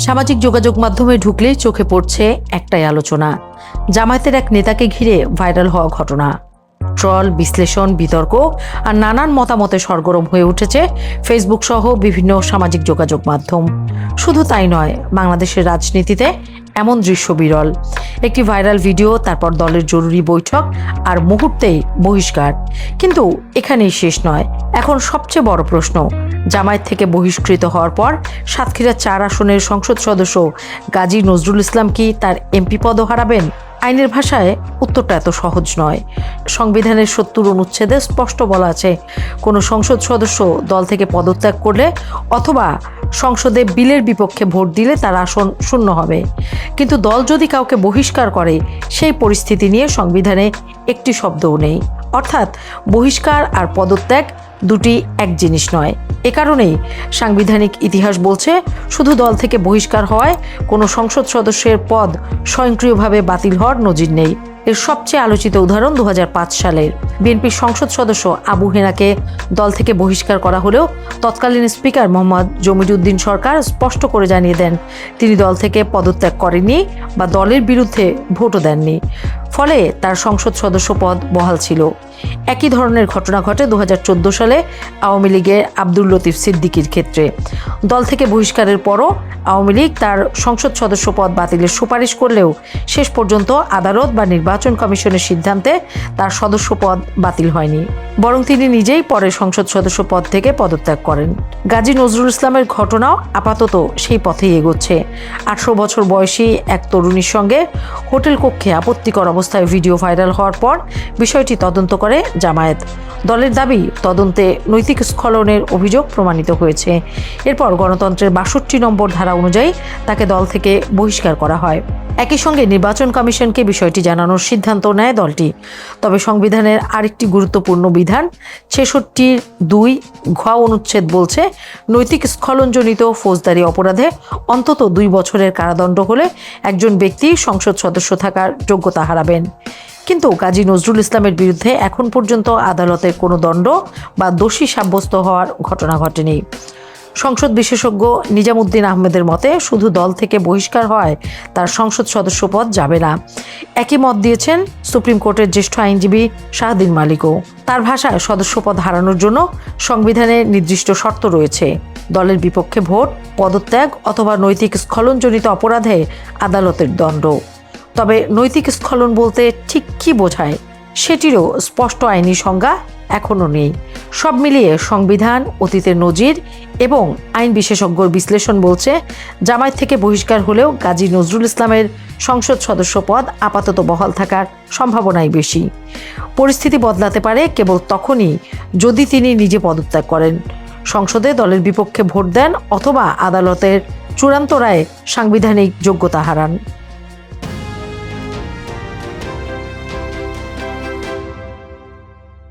সামাজিক যোগাযোগ মাধ্যমে ঢুকলেই চোখে পড়ছে একটাই আলোচনা, জামায়াতের এক নেতাকে ঘিরে ভাইরাল হওয়া ঘটনা। ট্রল, বিশ্লেষণ, বিতর্ক আর নানান মতামতে সরগরম হয়ে উঠেছে ফেসবুক সহ বিভিন্ন সামাজিক যোগাযোগ মাধ্যম। শুধু তাই নয়, বাংলাদেশের রাজনীতিতে এমন দৃশ্য বিরল। একটি ভাইরাল ভিডিও, তারপর দলের জরুরি বৈঠক, আর মুহূর্তেই বহিষ্কার। কিন্তু এখানেই শেষ নয়। এখন সবচেয়ে বড় প্রশ্ন, জামায়াত থেকে বহিষ্কৃত হওয়ার পর সাতক্ষীরা 4 আসনের সংসদ সদস্য গাজী নজরুল ইসলাম কি তার এমপি পদও হারাবেন? আইনের ভাষায় উত্তরটা এত সহজ নয়। সংবিধানের 70 অনুচ্ছেদে স্পষ্ট বলা আছে, কোনো সংসদ সদস্য দল থেকে পদত্যাগ করলে অথবা সংসদে বিলের বিপক্ষে ভোট দিলে তার আসন শূন্য হবে। কিন্তু দল যদি কাউকে বহিষ্কার করে, সেই পরিস্থিতি নিয়ে সংবিধানে একটি শব্দও নেই। অর্থাৎ বহিষ্কার আর পদত্যাগ দুটি এক জিনিস নয়। এ কারণেই সাংবিধানিক ইতিহাস বলছে, শুধু দল থেকে বহিষ্কার হওয়ায় কোনো সংসদ সদস্যের পদ স্বয়ংক্রিয়ভাবে বাতিল হওয়ার নজির নেই। এর সবচেয়ে আলোচিত উদাহরণ 2005 সালের বিএনপির সংসদ সদস্য আবু হেনাকে দল থেকে বহিষ্কার করা হলেও তৎকালীন স্পিকার মোহাম্মদ জমিরুদ্দিন সরকার স্পষ্ট করে জানিয়ে দেন, তিনি দল থেকে পদত্যাগ করেননি বা দলের বিরুদ্ধে ভোটও দেননি। ফলে তার সংসদ সদস্য পদ বহাল ছিল। একই ধরনের ঘটনা ঘটে 2014 সালে আওয়ামী লীগের আব্দুল লতিফ সিদ্দিকীর ক্ষেত্রে। দল থেকে বহিষ্কারের পরও আওয়ামী লীগ তার সংসদ সদস্য পদ বাতিলের সুপারিশ করলেও শেষ পর্যন্ত আদালত বা নির্বাচন কমিশনের সিদ্ধান্তে তার সদস্য পদ বাতিল হয়নি, বরং তিনি নিজেই পরে সংসদ সদস্য পদ থেকে পদত্যাগ করেন। গাজী নজরুল ইসলামের ঘটনাও আপাতত সেই পথেই এগোচ্ছে। 18 বছর বয়সী এক তরুণীর সঙ্গে হোটেল কক্ষে আপত্তিকর অবস্থায় ভিডিও ভাইরাল হওয়ার পর বিষয়টি তদন্ত করে জামায়াত। দলের দাবি, তদন্তে নৈতিক স্খলনের অভিযোগ প্রমাণিত হয়েছে। এরপর গণতন্ত্রের 62 নম্বর ধারা অনুযায়ী তাকে দল থেকে বহিষ্কার করা হয়। একই সঙ্গে নির্বাচন কমিশনকে বিষয়টি জানানোর সিদ্ধান্ত নেয় দলটি। তবে সংবিধানের আরেকটি গুরুত্বপূর্ণ বিধান 66(2) ঘ অনুচ্ছেদ বলছে, নৈতিক স্খলনজনিত ফৌজদারি অপরাধে অন্তত 2 বছরের কারাদণ্ড হলে একজন ব্যক্তি সংসদ সদস্য থাকার যোগ্যতা হারাবেন। কিন্তু গাজী নজরুল ইসলামের বিরুদ্ধে এখন পর্যন্ত আদালতের কোনো দণ্ড বা দোষী সাব্যস্ত হওয়ার ঘটনা ঘটেনি। সংসদ বিশেষজ্ঞ নিজামুদ্দিন আহমেদের মতে, শুধু দল থেকে বহিষ্কার হয় তার সংসদ সদস্য পদ যাবে না। একই মত দিয়েছেন সুপ্রিম কোর্টের জ্যেষ্ঠ আইনজীবী শাহদিন মালিকও। তার ভাষায়, সদস্য পদ হারানোর জন্য সংবিধানে নির্দিষ্ট শর্ত রয়েছে: দলের বিপক্ষে ভোট, পদত্যাগ অথবা নৈতিক স্খলনজনিত অপরাধে আদালতের দণ্ড। তবে নৈতিক স্খলন বলতে ঠিক কী বোঝায়, সেটিরও স্পষ্ট আইনি সংজ্ঞা এখনও নেই। সব মিলিয়ে সংবিধান, অতীতের নজির এবং আইন বিশেষজ্ঞর বিশ্লেষণ বলছে, জামায়াত থেকে বহিষ্কার হলেও গাজী নজরুল ইসলামের সংসদ সদস্য পদ আপাতত বহাল থাকার সম্ভাবনাই বেশি। পরিস্থিতি বদলাতে পারে কেবল তখনই যদি তিনি নিজে পদত্যাগ করেন, সংসদে দলের বিপক্ষে ভোট দেন অথবা আদালতের চূড়ান্ত রায়ে সাংবিধানিক যোগ্যতা হারান।